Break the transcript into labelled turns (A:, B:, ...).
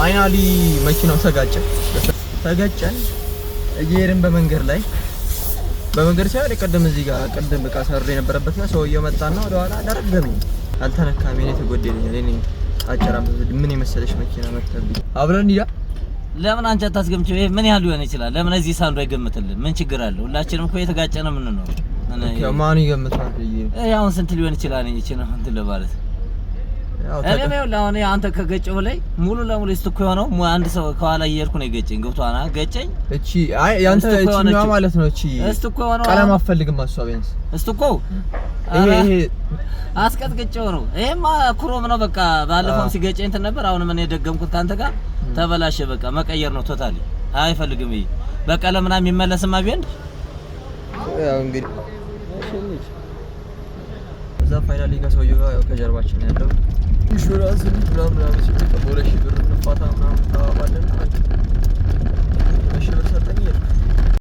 A: ፋይናሊ መኪናው ተጋጨን እየሄድን በመንገድ ሳይሆን ቀደም እዚህ ጋር ቀደም በቃ ሰር የነበረበት ነው ሰውየው መጣና ወደ ኋላ ደረገመኝ አልተነካም እኔ ተጎደለኝ እኔ አጨራም ምን የመሰለሽ መኪና መጥተብኝ አብረን ይያ
B: ለምን አንቺ አታስገምጪው ይሄ ምን ያህል ሊሆን ይችላል ለምን እዚህ ሳንዶ አይገምትልን ምን ችግር አለው ሁላችንም እኮ የተጋጨነ ምን ነው
A: ማን ይገምታል
B: ያው ስንት ሊሆን ይችላል እቺ ነው እንት ለማለት እኔ ነው ለአሁን አንተ ከገጨው ላይ ሙሉ ለሙሉ እስትኮ የሆነው አንድ ሰው ከኋላ እየሄድኩ ነው የገጨኝ ገብቷና ገጨኝ
A: እቺ አይ ያንተ እቺ ማለት ነው እቺ
B: እስትኮ የሆነው
A: ቀለም አፈልግም አሷ ቢያንስ
B: እስትኮ
A: ይሄ
B: አስቀጥቅጨው ነው ይሄማ ክሮም ነው በቃ ባለፈው ሲገጨኝ እንትን ነበር አሁን ምን የደገምኩት ካንተ ጋር ተበላሸ በቃ መቀየር ነው ቶታሊ አይፈልግም ይሄ በቀለም ምናምን የሚመለስማ ቢሆን
A: ያው እንግዲህ እዛ ፋይናሊ ከሰውየው ጋር ከጀርባችን ያለው ኢንሹራንስ ምናምን ሲጠቀም ወለሽ ብር ተፋታ ምናምን ተባባልን